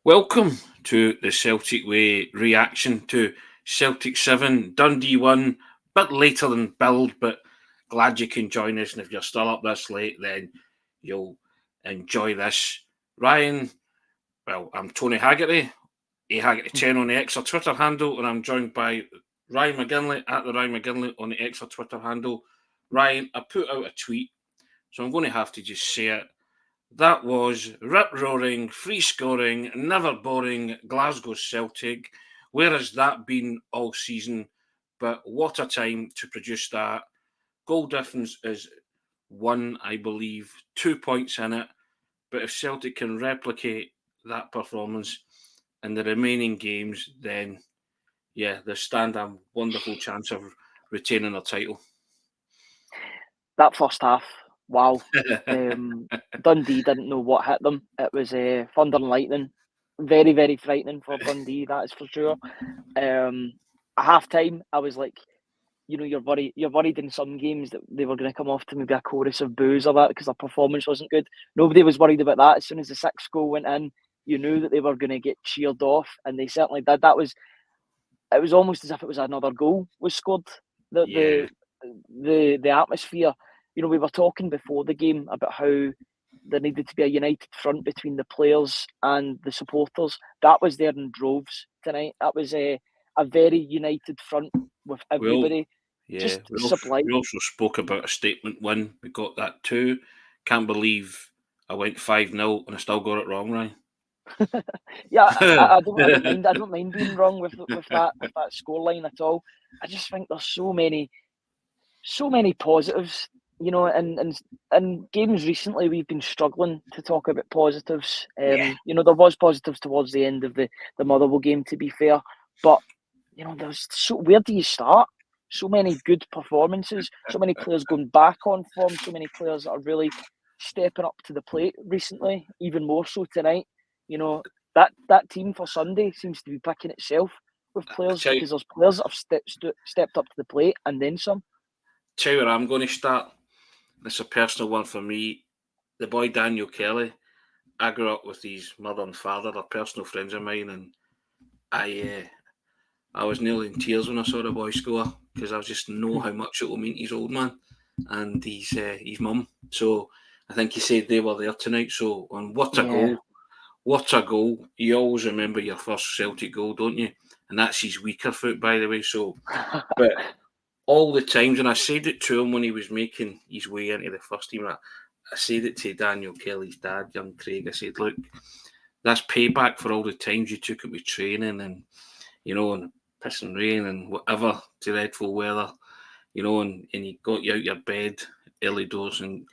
Welcome to the Celtic Way reaction to Celtic 7, Dundee 1, bit later than billed, but glad you can join us. And if you're still up this late, then you'll enjoy this. Ryan, well, I'm Tony Haggerty, Haggerty10 on the Extra Twitter handle, and I'm joined by Ryan McGinley at the Ryan McGinley on the Extra Twitter handle. Ryan, I put out a tweet, so I'm going to have to just say it. That was rip-roaring, free-scoring, never boring Glasgow Celtic. Where has that been all season? But what a time to produce that. Goal difference is 1, I believe, 2 points in it. But if Celtic can replicate that performance in the remaining games, then, yeah, they stand a wonderful chance of retaining their title. That first half, wow. Dundee didn't know what hit them. It was thunder and lightning. Very, very frightening for Dundee, that is for sure. At half-time, I was like, you're worried in some games that they were going to come off to maybe a chorus of boos or that because their performance wasn't good. Nobody was worried about that. As soon as the sixth goal went in, you knew that they were going to get cheered off, and they certainly did. It was almost as if it was another goal was scored. The atmosphere. We were talking before the game about how there needed to be a united front between the players and the supporters. That was there in droves tonight. That was a very united front with everybody. We also spoke about a statement win. We got that too. Can't believe I went 5-0 and I still got it wrong, Ryan. Yeah, I don't mind. I don't mind being wrong with that scoreline at all. I just think there's so many positives. In games recently, we've been struggling to talk about positives. There was positives towards the end of the Motherwell game, to be fair. But, where do you start? So many good performances, so many players going back on form, so many players that are really stepping up to the plate recently, even more so tonight. That team for Sunday seems to be picking itself with players because there's players that have stepped up to the plate and then some. Tell you where I'm going to start. It's a personal one for me. The boy Daniel Kelly. I grew up with his mother and father. They're personal friends of mine, and I was nearly in tears when I saw the boy score because I just know how much it will mean to his old man and his mum. So I think he said they were there tonight. So what a goal! What a goal! You always remember your first Celtic goal, don't you? And that's his weaker foot, by the way. So, but all the times, and I said it to him when he was making his way into the first team. I said it to Daniel Kelly's dad, young Craig. I said, look, that's payback for all the times you took it with training and, and piss and rain and whatever, dreadful weather, and he got you out your bed early doors. And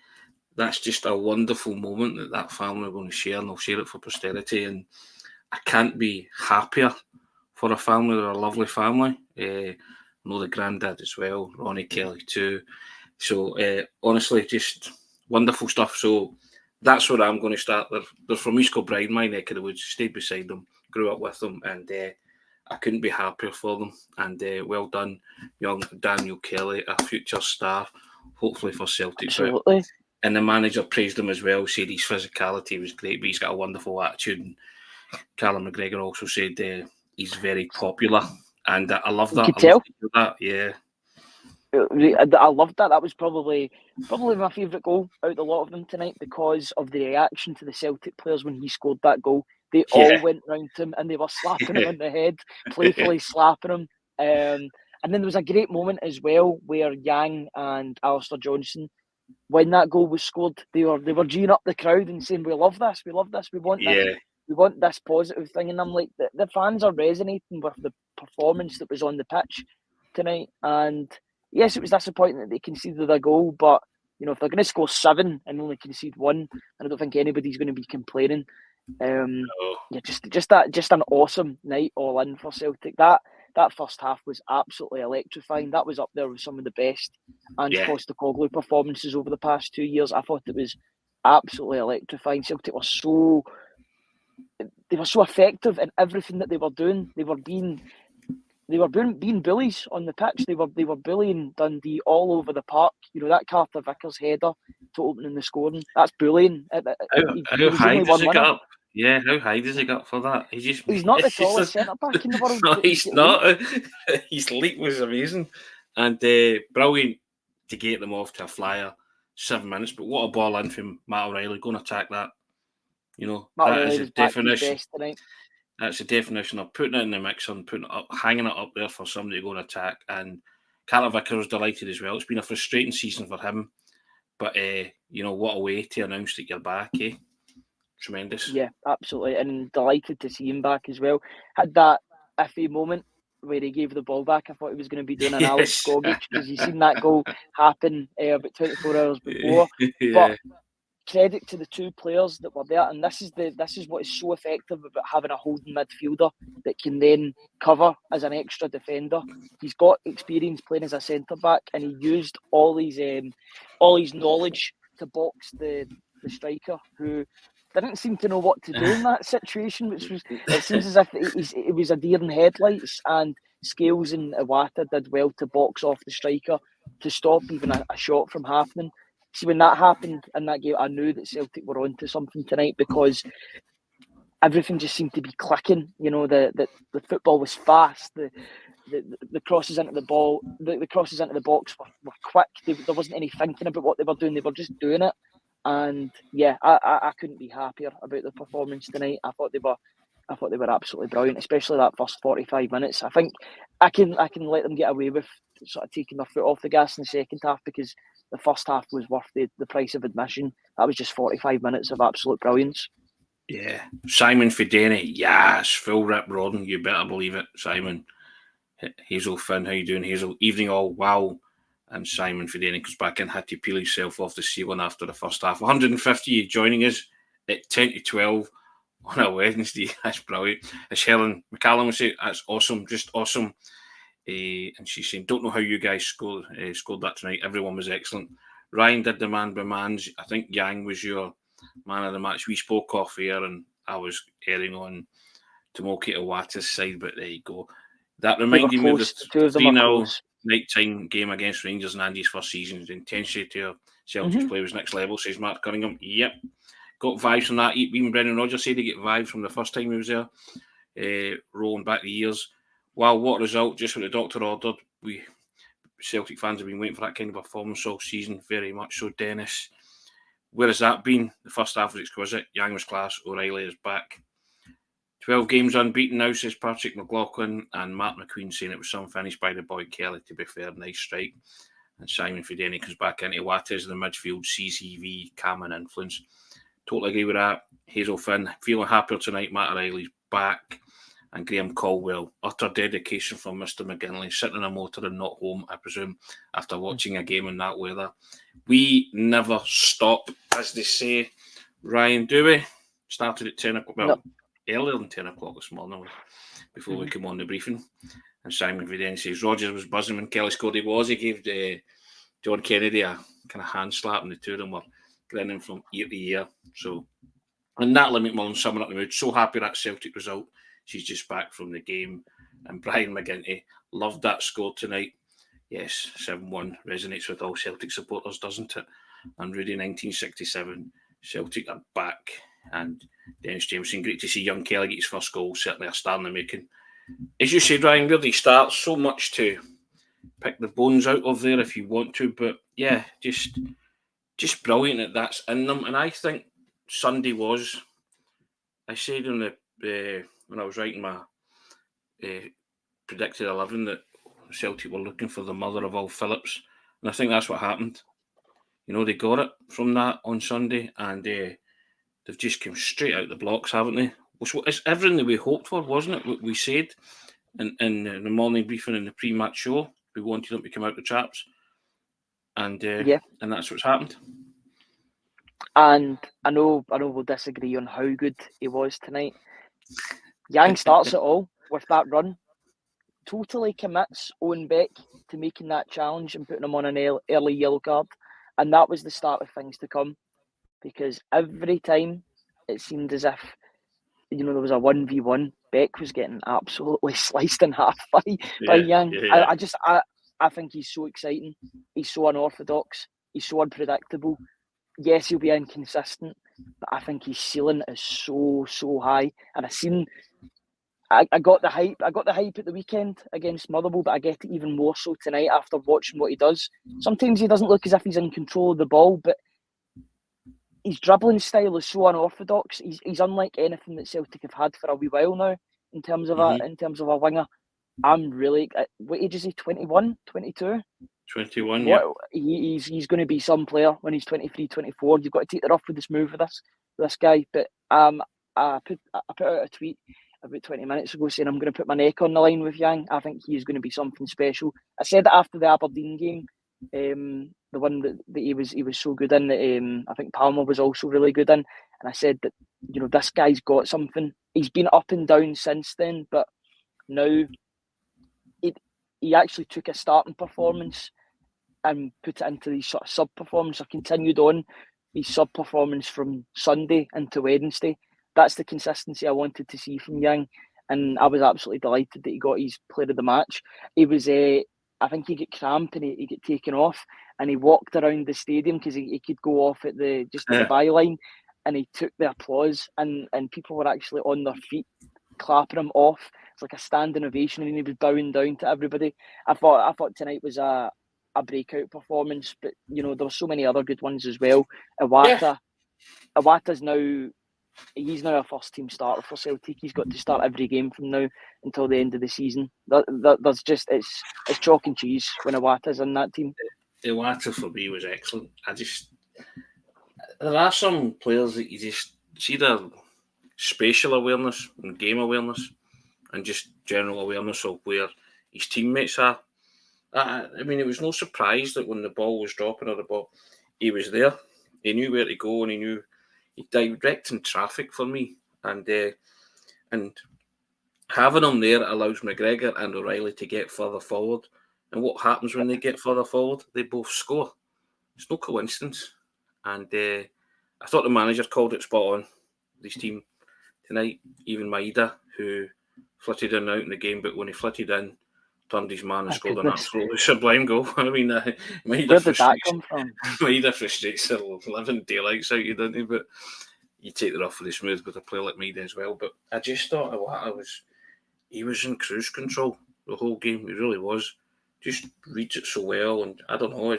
that's just a wonderful moment that family are going to share, and they'll share it for posterity. And I can't be happier for a family. They're a lovely family. I know the granddad as well, Ronnie Kelly too. So honestly, just wonderful stuff. So that's where I'm going to start. They're from East Kilbride, my neck of the woods. Stayed beside them, grew up with them, and I couldn't be happier for them. And well done, young Daniel Kelly, a future star, hopefully for Celtic. Absolutely. And the manager praised him as well, said his physicality was great, but he's got a wonderful attitude. And Callum McGregor also said he's very popular. And I love that. You could tell. That, yeah. I loved that. That was probably my favourite goal out of a lot of them tonight because of the reaction to the Celtic players when he scored that goal. They all went round him and they were slapping him on the head, playfully slapping him. And then there was a great moment as well where Yang and Alistair Johnson, when that goal was scored, they were geeing up the crowd and saying, "We love this, we want this, we want this positive thing." And I'm like, the fans are resonating with the performance that was on the pitch tonight. And yes, it was disappointing that they conceded a goal, but if they're going to score 7 and only concede 1, I don't think anybody's going to be complaining. Just an awesome night all in for Celtic. That first half was absolutely electrifying. That was up there with some of the best Ange Postecoglou performances over the past 2 years. I thought it was absolutely electrifying. Celtic were so effective in everything that they were doing. They were being bullies on the pitch. They were bullying Dundee all over the park. That Carter-Vickers header to opening the scoring. That's bullying. How high does it get up? Yeah, how high does he get for that? He's not the tallest centre-back in the world. No, but he's not. His leap was amazing. And brilliant to get them off to a flyer, 7 minutes. But what a ball in from Matt O'Reilly, going to attack that. Matt That O'Reilly is a was back to his definition. best tonight. That's the definition of putting it in the mix and putting it up, hanging it up there for somebody to go and attack. And Carter-Vickers was delighted as well. It's been a frustrating season for him. But, what a way to announce that you're back, eh? Tremendous. Yeah, absolutely. And delighted to see him back as well. Had that iffy moment where he gave the ball back. I thought he was going to be doing an Alex Gogic because you've seen that goal happen about 24 hours before. Yeah. But credit to the two players that were there, and this is what is so effective about having a holding midfielder that can then cover as an extra defender. He's got experience playing as a centre back, and he used all his knowledge to box the striker who didn't seem to know what to do in that situation, which was, it seems as if it was a deer in headlights, and Scales and Iwata did well to box off the striker to stop even a shot from happening. See, when that happened in that game, I knew that Celtic were onto something tonight because everything just seemed to be clicking. The football was fast. The crosses into the ball, the crosses into the box were quick. There wasn't any thinking about what they were doing. They were just doing it. And yeah, I couldn't be happier about the performance tonight. I thought they were absolutely brilliant, especially that first 45 minutes. I think I can let them get away with sort of taking their foot off the gas in the second half because the first half was worth the price of admission. That was just 45 minutes of absolute brilliance. Yeah. Simon Fideni, yes, full rip rodding, you better believe it, Simon. Hazel Finn, how you doing, Hazel? Evening all, wow. And Simon Fideni comes back in, had to peel himself off the ceiling after the first half. 150 joining us at 10 to 12 on a Wednesday. That's brilliant. As Helen McCallum would say, that's awesome, just awesome. And she's saying, don't know how you guys scored that tonight. Everyone was excellent. Ryan did the man by mans. I think Yang was your man of the match. We spoke off air and I was airing on Tomoki Iwata's side, but there you go. That reminded me of the 3-0 night-time game against Rangers in Andy's first season. The intensity to Celtic's play was next level, says Mark Cunningham. Yep. Got vibes from that. Even Brendan Rodgers said he get vibes from the first time he was there, rolling back the years. Wow, what a result, just what the doctor ordered. We Celtic fans have been waiting for that kind of performance all season, very much so. Dennis, where has that been? The first half was exquisite. Yang was class. O'Reilly is back. 12 games unbeaten now, says Patrick McLaughlin. And Matt McQueen saying it was some finish by the boy Kelly, to be fair. Nice strike. And Simon Fideni comes back into Watters in the midfield, CCV, Cameron influence. Totally agree with that. Hazel Finn, feeling happier tonight. Matt O'Reilly's back. And Graham Caldwell, utter dedication from Mr. McGinley, sitting in a motor and not home, I presume, after watching a game in that weather. We never stop, as they say. Ryan, do we? Started at 10 o'clock, well, earlier than 10 o'clock this morning before we come on the briefing. And Simon Videni says, Rodgers was buzzing when Kelly scored. He was. He gave John Kennedy a kind of hand slap, and the two of them were grinning from ear to ear. So, and Natalie McMullen summing up the mood. So happy that Celtic result. She's just back from the game. And Brian McGinty loved that score tonight. Yes, 7-1 resonates with all Celtic supporters, doesn't it? And Rudy 1967, Celtic are back. And Dennis Jameson, great to see young Kelly get his first goal. Certainly a star in the making. As you said, Ryan, where do you start? So much to pick the bones out of there if you want to. But yeah, just brilliant that that's in them. And I think Sunday was, I said on the when I was writing my predicted 11 that Celtic were looking for the mother of all Phillips, and I think that's what happened. They got it from that on Sunday, and they've just come straight out the blocks, haven't they? It's everything that we hoped for, wasn't it? What we said in the morning briefing and the pre-match show, we wanted them to come out the traps, and and that's what's happened. And I know we'll disagree on how good he was tonight. Yang starts it all with that run, totally commits Owen Beck to making that challenge and putting him on an early yellow card. And that was the start of things to come, because every time it seemed as if, there was a 1v1, Beck was getting absolutely sliced in half by Yang. Yeah. I think he's so exciting. He's so unorthodox. He's so unpredictable. Yes, he'll be inconsistent, but I think his ceiling is so high. And I got the hype. I got the hype at the weekend against Motherwell, but I get it even more so tonight after watching what he does. Sometimes he doesn't look as if he's in control of the ball, but his dribbling style is so unorthodox. He's unlike anything that Celtic have had for a wee while now in terms of a winger. I'm really. What age is he? 21, 22? 21, yeah. He's going to be some player when he's 23, 24. You've got to take it off with this move with this guy. But I put out a tweet about 20 minutes ago saying I'm going to put my neck on the line with Yang. I think he's going to be something special. I said that after the Aberdeen game, the one that he was so good in. That I think Palmer was also really good in, and I said that this guy's got something. He's been up and down since then, but now he actually took a starting performance and put it into these sort of sub-performance. I continued on his sub-performance from Sunday into Wednesday. That's the consistency I wanted to see from Yang, and I was absolutely delighted that he got his player of the match. He was, I think he got cramp and he got taken off, and he walked around the stadium because he could go off at the byline, and he took the applause, and people were actually on their feet clapping him off. It's like a standing ovation, and he was bowing down to everybody. I thought tonight was a breakout performance, but there were so many other good ones as well. Iwata's now. He's now a first team starter for Celtic. He's got to start every game from now until the end of the season. There's just it's chalk and cheese when Iwata's in that team. Iwata for me was excellent. There are some players that you just see their spatial awareness and game awareness and just general awareness of where his teammates are. I mean, it was no surprise that when the ball was dropping or the ball, he was there. He knew where to go, and he directing traffic for me. And having him there allows McGregor and O'Reilly to get further forward. And what happens when they get further forward? They both score. It's no coincidence. And I thought the manager called it spot on. This team tonight, even Maida, who flitted in and out in the game, but when he flitted in, turned his man and scored an absolutely sublime goal. I mean, where did that come from? Maida frustrates the living daylights out you, doesn't he? But you take it off with the smooth with a player like Maida as well. But I just thought he was in cruise control the whole game. He really was. Just reads it so well, and I don't know.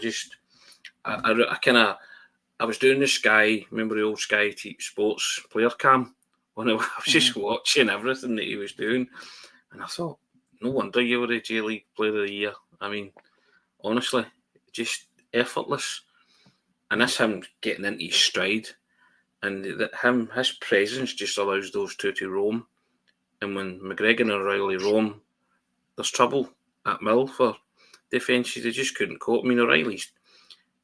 I was doing the Sky, remember the old Sky Sports player cam, when I was just watching everything that he was doing, and I thought, no wonder you were a J-League Player of the Year. I mean, honestly, just effortless. And that's him getting into his stride. And his presence just allows those two to roam. And when McGregor and O'Reilly roam, there's trouble at Mill for defences. They just couldn't cope. I mean, O'Reilly's,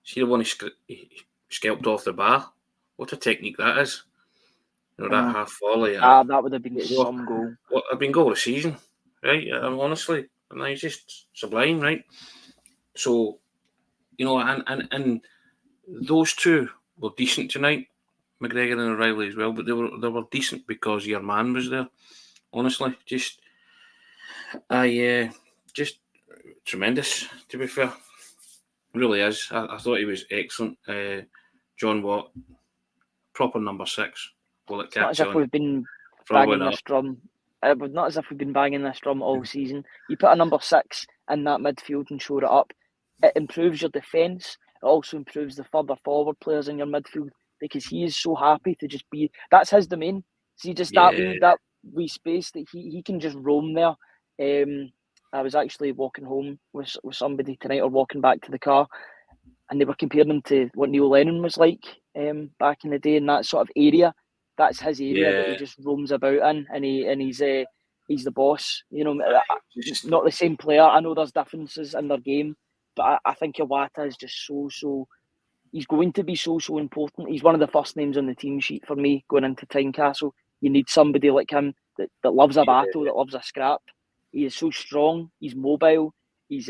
see the one he scalped off the bar? What a technique that is. That half volley. That would have been some goal. What have been goal of the season, right? Honestly, and he's just sublime, right? So, and those two were decent tonight, McGregor and O'Reilly as well. But they were decent because your man was there. Honestly, just tremendous. To be fair, really is. I thought he was excellent. John Watt, proper number 6. Will it catch on? Not as if we've been banging this drum. Not as if we've been banging this drum all season. You put a number 6 in that midfield and shore it up. It improves your defence. It also improves the further forward players in your midfield because he is so happy to just be. That's his domain. See, just that wee space that he can just roam there. I was actually walking home with somebody tonight, or walking back to the car, and they were comparing him to what Neil Lennon was like back in the day in that sort of area. That's his area that he just roams about in, and he's the boss. Not the same player. I know there's differences in their game, but I think Iwata is just so. He's going to be so important. He's one of the first names on the team sheet for me going into Tynecastle. You need somebody like him that loves a battle, that loves a scrap. He is so strong. He's mobile. He's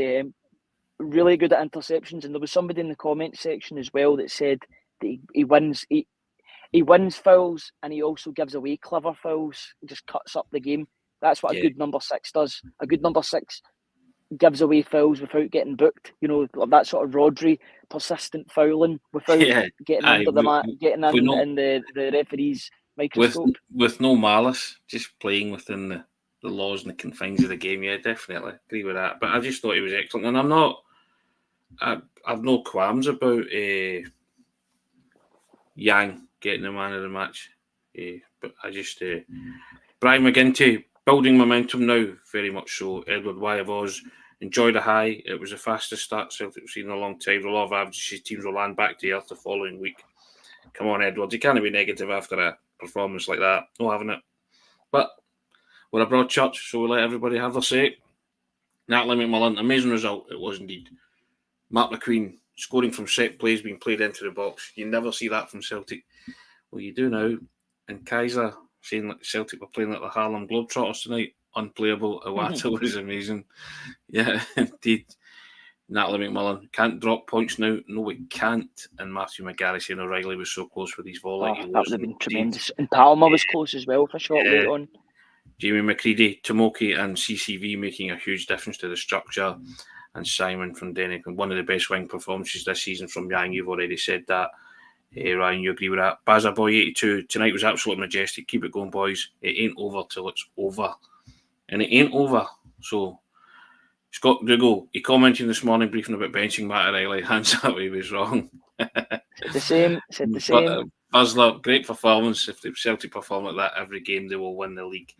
really good at interceptions. And there was somebody in the comment section as well that said that he wins. He wins fouls, and he also gives away clever fouls. He just cuts up the game. That's what a good number 6 does. A good number 6 gives away fouls without getting booked. You know, that sort of Rodri persistent fouling without getting aye, under the mat, getting we in, know, in the referee's with microscope. no malice, just playing within the laws and the confines of the game. Yeah, definitely agree with that. But I just thought he was excellent, and I've no qualms about Yang getting the man of the match. But I just Brian McGinty building momentum now, very much so. Edward Y of Oz enjoyed a high. It was the fastest start Celtic have seen in a long time. The law of averages, teams will land back to earth the following week. Come on, Edward, you can't be negative after a performance like that. No having it. But we're a broad church, so we let everybody have their say. Natalie McMillan, amazing result it was indeed. Mark McQueen scoring from set plays being played into the box. You never see that from Celtic. Well, you do now. And Kaiser saying that Celtic were playing like the Harlem Globetrotters tonight. Unplayable. Iwata was amazing. Yeah, indeed. Natalie McMillan can't drop points now. No, we can't. And Matthew McGarry saying O'Reilly was so close with his volley. That would have been tremendous. And Palmer was close as well for a shot late on. Jamie McCready, Tomoki, and CCV making a huge difference to the structure. And Simon from Dennick, and one of the best wing performances this season from Yang. You've already said that. Ryan, you agree with that? Bazza Boy 82, tonight was absolutely majestic. Keep it going, boys. It ain't over till it's over. And it ain't over. So, Scott Dougal, he commented this morning briefing about benching Matt O'Reilly. Hands up, he was wrong. Said the same. But, Buzzler, great performance. If the Celtic perform like that every game, they will win the league.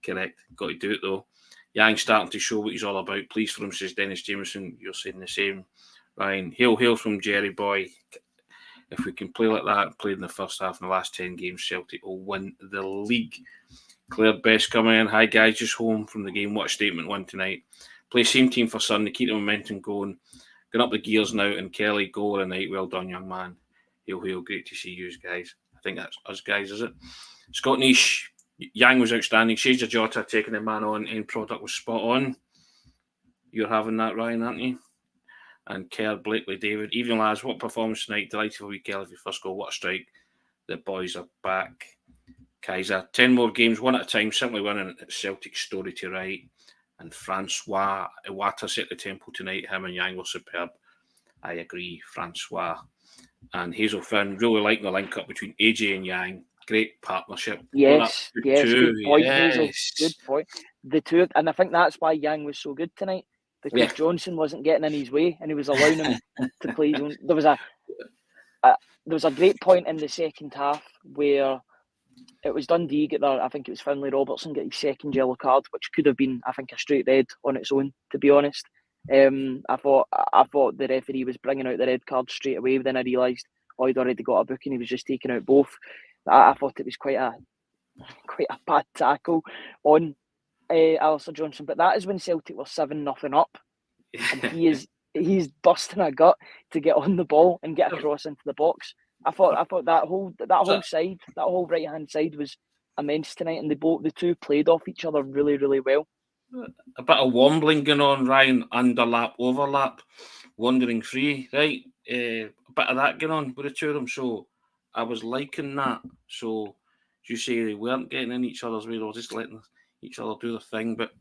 Correct. Got to do it, though. Yang starting to show what he's all about. Pleased for him, says Dennis Jameson. You're saying the same. Ryan, hail from Jerry Boy. If we can play like that, played in the first half in the last 10 games, Celtic will win the league. Claire Best coming in. Hi, guys, just home from the game. What a statement win tonight. Play same team for Sunday. Keep the momentum going. Get up the gears now. And Kelly, goal of the night. Well done, young man. Hail. Great to see you guys. I think that's us guys, is it? Scott Niche. Yang was outstanding. Shaja Jota taking the man on. End product was spot on. You're having that, Ryan, aren't you? And Kerr, Blakely, David. Evening, lads. What performance tonight. Delighted for you, Kelly, for your first goal. What a strike. The boys are back. Kaiser. 10 more games, one at a time. Simply winning. Celtic story to write. And Francois Iwata set the tempo tonight. Him and Yang were superb. I agree, Francois. And Hazel Finn. Really liking the link up between AJ and Yang. Great partnership. Yes. Good point, yes. Hazel. Good point. The two, and I think that's why Yang was so good tonight, because Johnson wasn't getting in his way and he was allowing him to play his own. There was a great point in the second half where it was Dundee get there. I think it was Finlay Robertson get his second yellow card, which could have been, I think, a straight red on its own, to be honest. I thought the referee was bringing out the red card straight away. Then I realised he'd already got a booking. He was just taking out both. I thought it was quite a bad tackle on Alistair Johnson. But that is when Celtic were 7-0 up, and he's busting a gut to get on the ball and get across into the box. I thought that whole side, that whole right hand side was immense tonight, and the two played off each other really, really well. A bit of wombling going on, Ryan. Underlap, overlap, wandering free, right? A bit of that going on with the two of them. So I was liking that. So as you say, they weren't getting in each other's way. They were just letting each other do their thing. But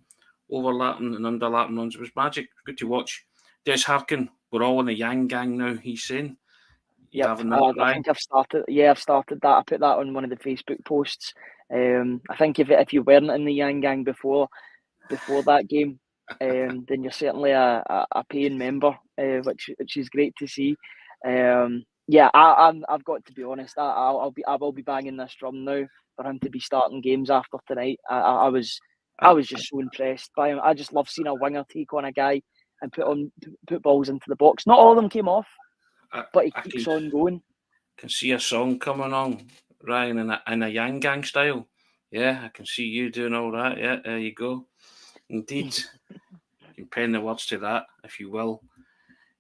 overlapping and underlapping runs, it was magic. Good to watch. Des Harkin, we're all in the Yang gang now, he's saying. Yeah, I think I've started. Yeah, I've started that. I put that on one of the Facebook posts. I think if you weren't in the Yang gang before that game, then you're certainly a paying member, which is great to see. Yeah, I've got to be honest. I will be banging this drum now for him to be starting games after tonight. I was just so impressed by him. I just love seeing a winger take on a guy and put balls into the box. Not all of them came off, but he keeps on going. Can see a song coming on, Ryan, in a Yang gang style. Yeah, I can see you doing all that. Yeah, there you go. Indeed. You can pen the words to that, if you will.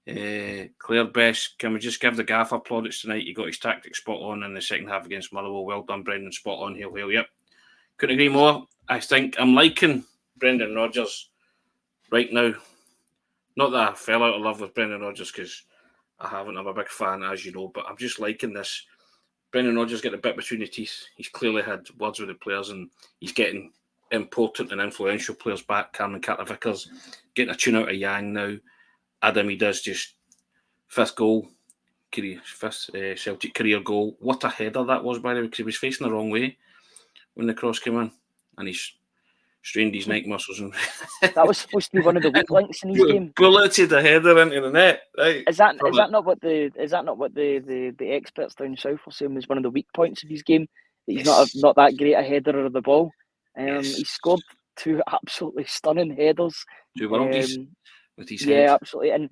Claire Best, can we just give the gaffer plaudits tonight? He got his tactics spot on in the second half against Motherwell. Well done, Brendan. Spot on. Hail. Yep. Couldn't agree more. I think I'm liking Brendan Rodgers right now. Not that I fell out of love with Brendan Rodgers, because I haven't. I'm a big fan, as you know, but I'm just liking this. Brendan Rodgers getting a bit between the teeth. He's clearly had words with the players, and he's getting important and influential players back. Cameron Carter-Vickers getting a tune out of Yang now. Adam, he does just fifth Celtic career goal. What a header that was, by the way, because he was facing the wrong way when the cross came in, and he's strained his neck muscles. And that was supposed to be one of the weak links in his game. Bulleted the header into the net. Right? Is that not what the experts down south were saying was one of the weak points of his game? That he's not that great a header of the ball. He scored 2 absolutely stunning headers. 2 worldies with his head. Yeah, absolutely. And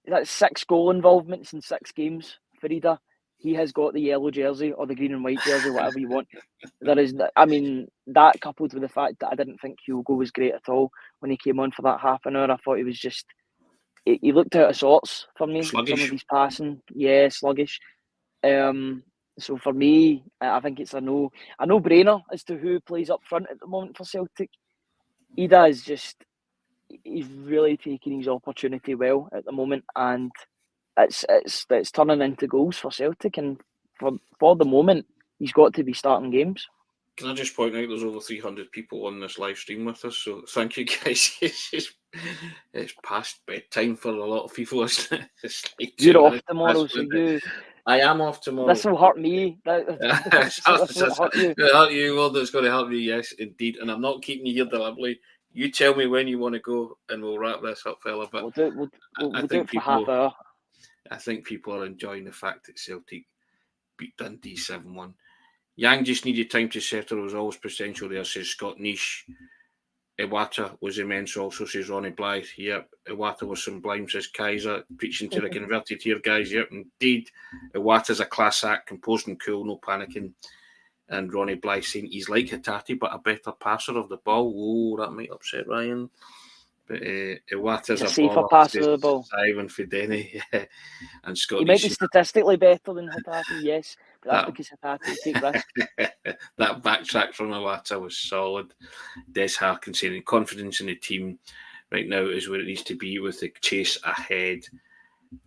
that's 6 goal involvements in 6 games for Ida. He has got the yellow jersey or the green and white jersey, whatever you want. There is, I mean, that coupled with the fact that I didn't think Hugo was great at all when he came on for that half an hour. I thought he was just, he looked out of sorts for me. Sluggish. Some of his passing, sluggish. So for me, I think it's a no-brainer as to who plays up front at the moment for Celtic. Ida is just, he's really taking his opportunity well at the moment, and it's turning into goals for Celtic, and for the moment he's got to be starting games. Can I just point out there's over 300 people on this live stream with us, so thank you guys. It's past bedtime for a lot of people, isn't it? It's like you're off tomorrow, so you... I am off tomorrow. This will hurt me. This will hurt you. It'll hurt you, well, it's going to help me, yes, indeed. And I'm not keeping you here deliberately. You tell me when you want to go, and we'll wrap this up, fella. But we'll do it for half hour. I think people are enjoying the fact that Celtic beat Dundee 7-1. Yang just needed time to settle. There was always potential there, says Scott Niche. Iwata was immense also, says Ronnie Blythe. Yep, Iwata was sublime, says Kaiser. Preaching to the converted here, guys. Yep, indeed. Iwata's a class act, composed and cool, no panicking. And Ronnie Blythe saying he's like Hatate, but a better passer of the ball. Oh, that might upset Ryan. But Iwata's a safer passer of the ball. Simon Fideni, and Scott. He might be statistically better than Hatate, yes, but that's because Hatate will take risks. That backtrack from Iwata was solid. Des Harkin saying confidence in the team right now is where it needs to be with the chase ahead.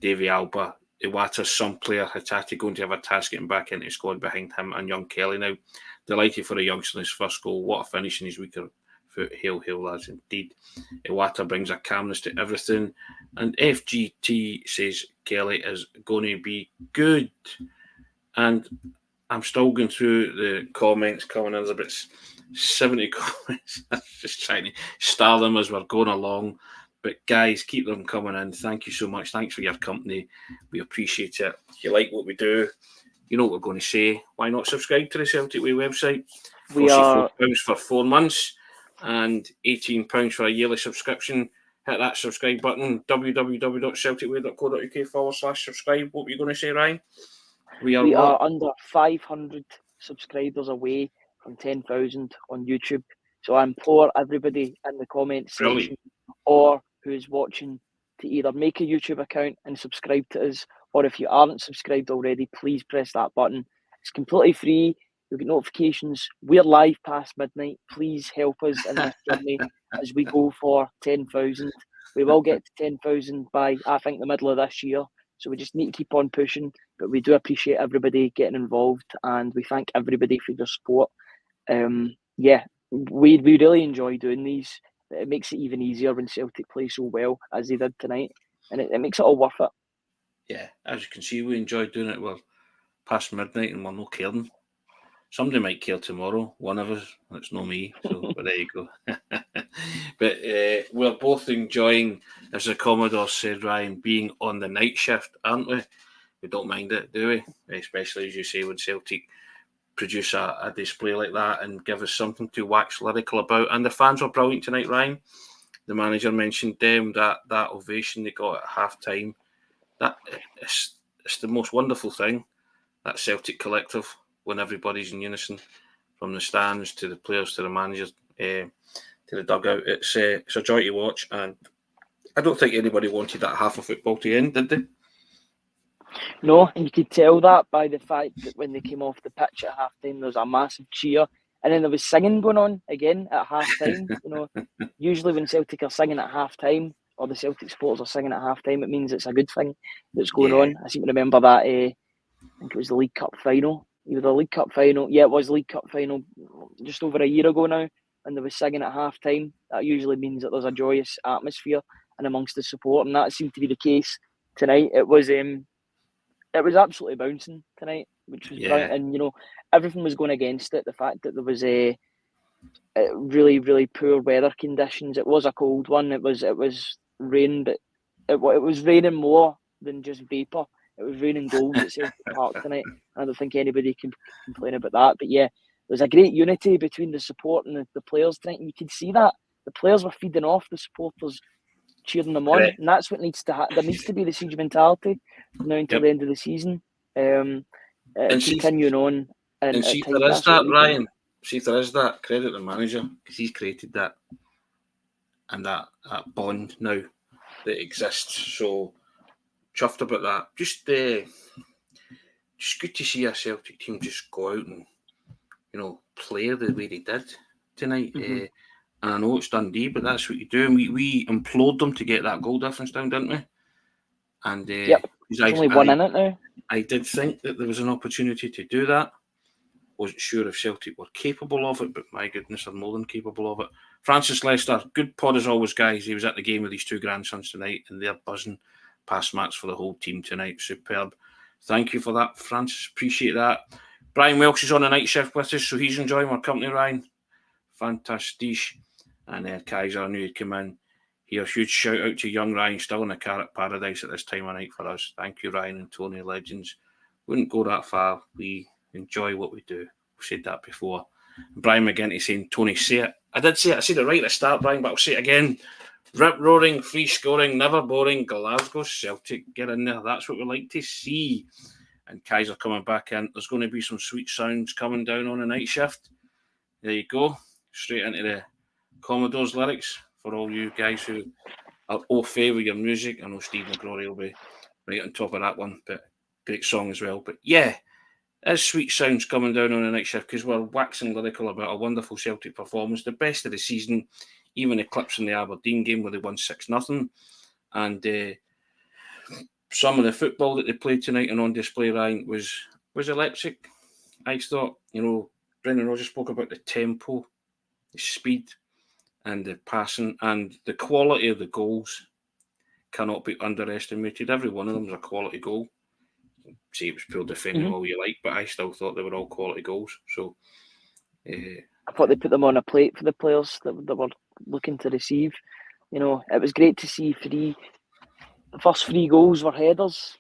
Davy Alba, Iwata's some player. Hatate going to have a task getting back into the squad behind him and young Kelly now. Delighted for a youngster in his first goal. What a finish in his weaker foot. Hail, lads, indeed. Iwata brings a calmness to everything. And FGT says Kelly is going to be good. And I'm still going through the comments coming in. There's about 70 comments. I'm just trying to star them as we're going along. But guys, keep them coming in. Thank you so much. Thanks for your company. We appreciate it. If you like what we do, you know what we're going to say. Why not subscribe to the Celtic Way website? We are £44 for 4 months and £18 for a yearly subscription. Hit that subscribe button. www.celticway.co.uk/subscribe. What were you going to say, Ryan? We are under 500 subscribers away from 10,000 on YouTube. So I implore everybody in the comments section or who's watching to either make a YouTube account and subscribe to us, or if you aren't subscribed already, please press that button. It's completely free. You'll get notifications. We're live past midnight. Please help us in this journey as we go for 10,000. We will get to 10,000 by, I think, the middle of this year. So we just need to keep on pushing. But we do appreciate everybody getting involved, and we thank everybody for your support. We really enjoy doing these. It makes it even easier when Celtic play so well as they did tonight, and it makes it all worth it. Yeah, as you can see, we enjoy doing it. We're past midnight and we're not caring. Somebody might care tomorrow, one of us. It's not me, so but there you go. But we're both enjoying, as the Commodore said, Ryan, being on the night shift, aren't we? We don't mind it, do we? Especially, as you say, when Celtic produce a display like that and give us something to wax lyrical about. And the fans were brilliant tonight, Ryan. The manager mentioned them, that ovation they got at half-time. It's the most wonderful thing, that Celtic collective, when everybody's in unison, from the stands to the players to the managers to the dugout. It's a joy to watch, and I don't think anybody wanted that half of football to end, did they? No, and you could tell that by the fact that when they came off the pitch at half-time, there was a massive cheer, and then there was singing going on again at half-time. Usually when Celtic are singing at half-time, or the Celtic supporters are singing at half-time, it means it's a good thing that's going on. I seem to remember that, I think it was the League Cup final. Either the League Cup final, it was League Cup final, just over a year ago now, and they were singing at half time. That usually means that there's a joyous atmosphere and amongst the support, and that seemed to be the case tonight. It was absolutely bouncing tonight, which was brilliant, and everything was going against it. The fact that there was a really, really poor weather conditions. It was a cold one. It was rain, but it was raining more than just vapour. It was raining goals at Celtic Park tonight. I don't think anybody can complain about that. But yeah, there's a great unity between the support and the players tonight. And you could see that the players were feeding off the supporters, cheering them on, and that's what needs to happen. There needs to be the siege mentality now until the end of the season. And continuing on. And see if there is that, Ryan. See if there is that, credit the manager, because he's created that and that bond now that exists. So chuffed about that. Just good to see a Celtic team just go out and play the way they did tonight. And I know it's Dundee, but that's what you do. And we implored them to get that goal difference down, didn't we? And there's only one in it now. I did think that there was an opportunity to do that. Wasn't sure if Celtic were capable of it, but my goodness, they're more than capable of it. Francis Lester, good pod as always, guys. He was at the game with his two grandsons tonight, and they're buzzing past match for the whole team tonight. Superb. Thank you for that, Francis. Appreciate that. Brian Welsh is on a night shift with us, so he's enjoying our company, Ryan. Fantastic. And Kaiser knew he'd come in here. Huge shout out to young Ryan, still in the car at Paradise at this time of night for us. Thank you, Ryan and Tony, legends. Wouldn't go that far. We enjoy what we do. We've said that before. Brian McGinty saying, Tony, say it. I did say it. I said it right at the start, Brian, but I'll say it again. Rip-roaring, free-scoring, never boring, Glasgow Celtic. Get in there. That's what we like to see. And Kaiser coming back in. There's going to be some sweet sounds coming down on a night shift. There you go. Straight into the Commodores lyrics for all you guys who are au fait with your music. I know Steve McGrory will be right on top of that one, but great song as well. But yeah, there's sweet sounds coming down on a night shift because we're waxing lyrical about a wonderful Celtic performance, the best of the season, even eclipsing the Aberdeen game where they won 6-0. And some of the football that they played tonight and on display, Ryan, was electric. I thought, Brendan Rodgers spoke about the tempo, the speed, and the passing, and the quality of the goals cannot be underestimated. Every one of them is a quality goal. Say it was poor defending all you like, but I still thought they were all quality goals. So I thought they put them on a plate for the players that were looking to receive. It was great to see the first 3 goals were headers.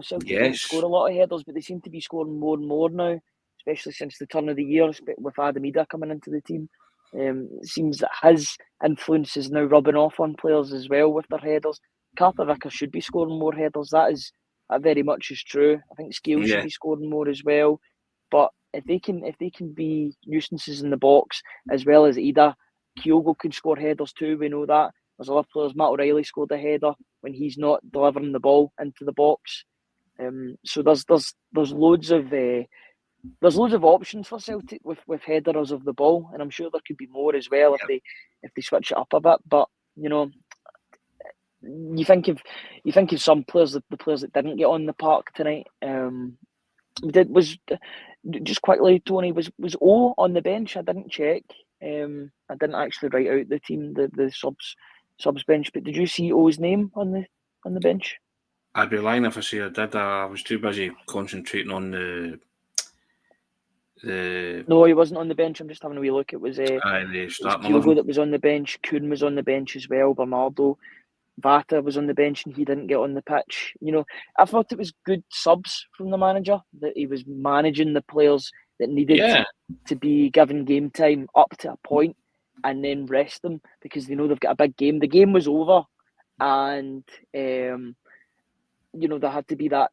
Celtic don't score a lot of headers, but they seem to be scoring more and more now, especially since the turn of the year with Adam Ida coming into the team. It seems that his influence is now rubbing off on players as well with their headers. Carter-Vickers should be scoring more headers. That very much is true. I think Scales should be scoring more as well. But if they can be nuisances in the box as well as Ida, Kyogo could score headers too. We know that. There's other players. Matt O'Reilly scored a header when he's not delivering the ball into the box. So there's loads of options for Celtic with headers of the ball, and I'm sure there could be more as well if they switch it up a bit. But you think of some players, the players that didn't get on the park tonight. Was just quickly, Tony, was O on the bench? I didn't check. I didn't actually write out the team, the subs bench. But did you see O's name on the bench? I'd be lying if I say I did. I was too busy concentrating on the. No, he wasn't on the bench. I'm just having a wee look. It was Kyogo that was on the bench. Kuhn was on the bench as well. Bernardo, Vata was on the bench and he didn't get on the pitch. I thought it was good subs from the manager, that he was managing the players that needed to be given game time up to a point and then rest them because they know they've got a big game. The game was over and there had to be that.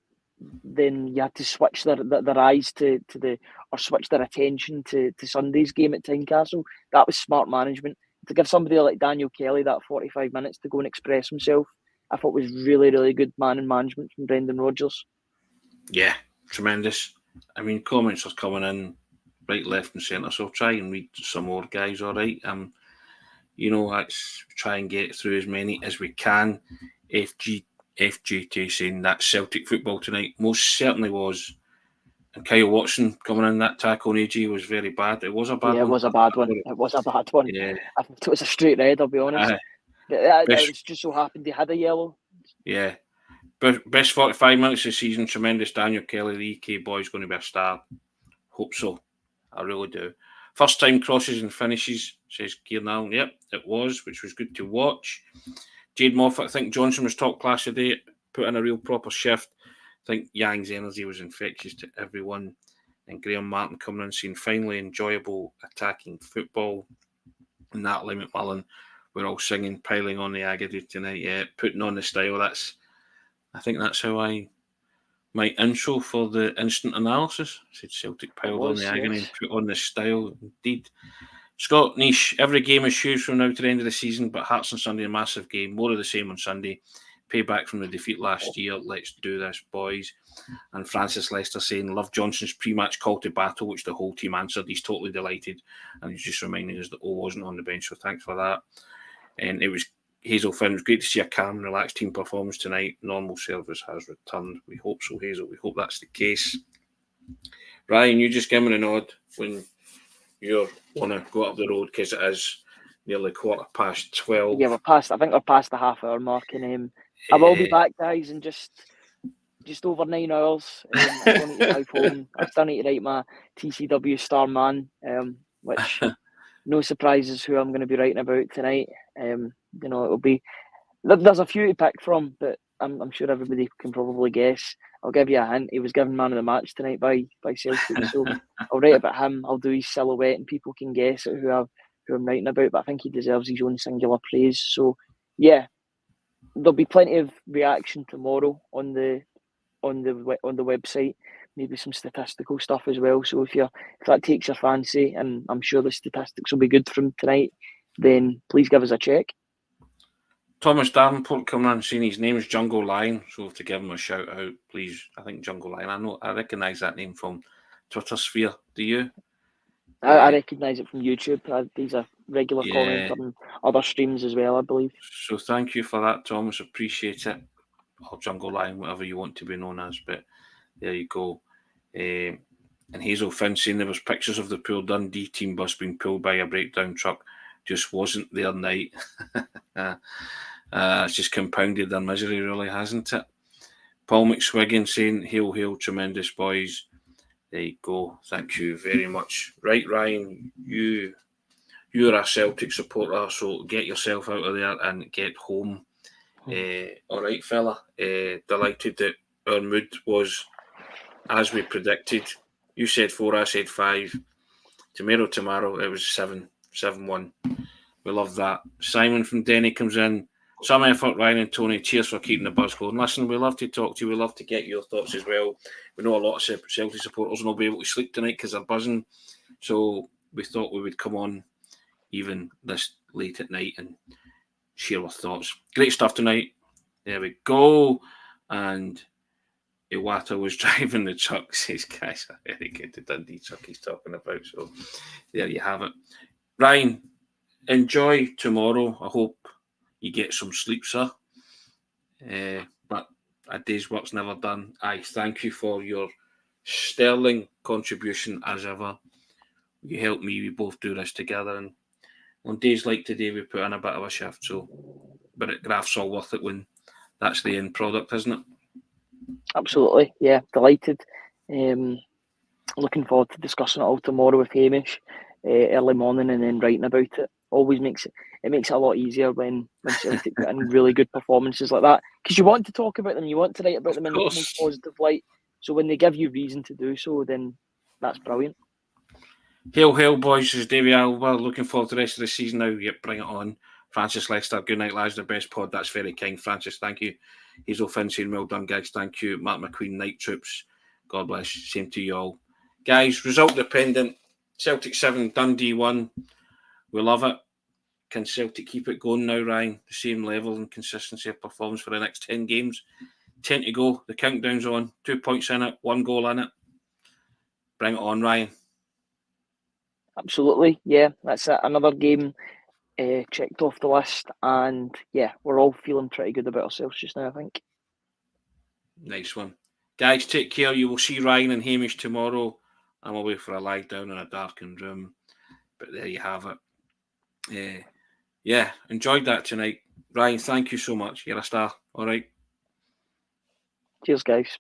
Then you had to switch their eyes or switch their attention to Sunday's game at Tynecastle. That was smart management. To give somebody like Daniel Kelly that 45 minutes to go and express himself, I thought was really, really good man and management from Brendan Rodgers. Yeah, tremendous. I mean, comments are coming in right, left and centre, so I'll try and read some more, guys, all right? Let's try and get through as many as we can. FGT saying that Celtic football tonight most certainly was And Kyle Watson coming in, that tackle on AG was very bad. It was a bad one. Yeah, it was a bad one. It was a bad one. Yeah. I thought it was a straight red, I'll be honest. It was just so happened he had a yellow. Yeah. Best 45 minutes of the season, tremendous. Daniel Kelly, the EK boy's going to be a star. Hope so. I really do. First time crosses and finishes, says Kieran Allen. Yep, it was, which was good to watch. Jade Moffat, I think Johnson was top class today, put in a real proper shift. I think Yang's energy was infectious to everyone. And Graham Martin coming in saying finally enjoyable attacking football. And Natalie McMullen, we're all singing, piling on the Agadu tonight. Yeah, putting on the style. I think that's how my intro for the instant analysis. I said Celtic piled on the agony and put on the style. Indeed. Scott Niche, every game is huge from now to the end of the season, but Hearts on Sunday, a massive game. More of the same on Sunday. Payback from the defeat last year. Let's do this, boys. And Francis Lester saying, love Johnson's pre-match call to battle, which the whole team answered. He's totally delighted. And he's just reminding us that O wasn't on the bench, so thanks for that. And it was Hazel Finn, it was great to see a calm, relaxed team performance tonight. Normal service has returned. We hope so, Hazel. We hope that's the case. Ryan, you just give me a nod when you want to go up the road, because it is nearly 12:15. Yeah, I think we're past the half-hour mark, and I will be back, guys, in just over 9 hours. I still need to drive home. I still need to write my TCW Star Man, which no surprises who I'm going to be writing about tonight. It'll be there's a few to pick from, but I'm sure everybody can probably guess. I'll give you a hint. He was given man of the match tonight by Celtic, so I'll write about him. I'll do his silhouette, and people can guess at who I'm writing about. But I think he deserves his own singular praise. So yeah, there'll be plenty of reaction tomorrow on the website. Maybe some statistical stuff as well. So if that takes your fancy, and I'm sure the statistics will be good from tonight, then please give us a check. Thomas Davenport coming in saying his name is Jungle Lion, so to give him a shout out, please. I think Jungle Lion. I recognise that name from Twitter sphere. Do you? I recognise it from YouTube. He's a regular commenter on other streams as well, I believe. So thank you for that, Thomas. Appreciate it. Or Jungle Lion, whatever you want to be known as. But there you go. And Hazel Finn saying there was pictures of the poor Dundee team bus being pulled by a breakdown truck. Just wasn't their night. It's just compounded their misery, really, hasn't it? Paul McSwiggan saying, hail, hail, tremendous boys. There you go. Thank you very much. Right, Ryan, you're a Celtic supporter, so get yourself out of there and get home. All right, fella. Delighted that our mood was as we predicted. You said 4, I said 5. Tomorrow, it was 7-1. We love that. Simon from Denny comes in. Some effort, Ryan and Tony. Cheers for keeping the buzz going. Listen, we love to talk to you. We love to get your thoughts as well. We know a lot of Celtic supporters will be able to sleep tonight because they're buzzing. So we thought we would come on even this late at night and share our thoughts. Great stuff tonight. There we go. And Iwata was driving the truck. Says, guys, are very good. The Dundee truck he's talking about. So there you have it. Ryan, enjoy tomorrow. I hope you get some sleep, sir. But a day's work's never done. I thank you for your sterling contribution as ever. You help me. We both do this together. And on days like today, we put in a bit of a shift. But it graphs all worth it when that's the end product, isn't it? Absolutely. Yeah, delighted. Looking forward to discussing it all tomorrow with Hamish early morning, and then writing about it. Always makes it a lot easier when Celtic put in really good performances like that, because you want to talk about them, you want to write about them in the most positive light. So when they give you reason to do so, then that's brilliant. Hail, hail, boys. This is Davey Alba. Looking forward to the rest of the season now. Yep, bring it on. Francis Lester, good night, lads. The best pod. That's very kind, Francis. Thank you. Hazel Finn saying, well done, guys. Thank you. Mark McQueen, Night Troops. God bless. Same to you all. Guys, result dependent. Celtic 7, Dundee 1. We love it. Can Celtic keep it going now, Ryan? The same level and consistency of performance for the next 10 games. 10 to go. The countdown's on. 2 points in it. 1 goal in it. Bring it on, Ryan. Absolutely. Yeah, that's it. Another game checked off the list. And yeah, we're all feeling pretty good about ourselves just now, I think. Nice one. Guys, take care. You will see Ryan and Hamish tomorrow. I'm away for a lie down in a darkened room. But there you have it. Yeah, enjoyed that tonight. Ryan, thank you so much. You're a star. All right. Cheers, guys.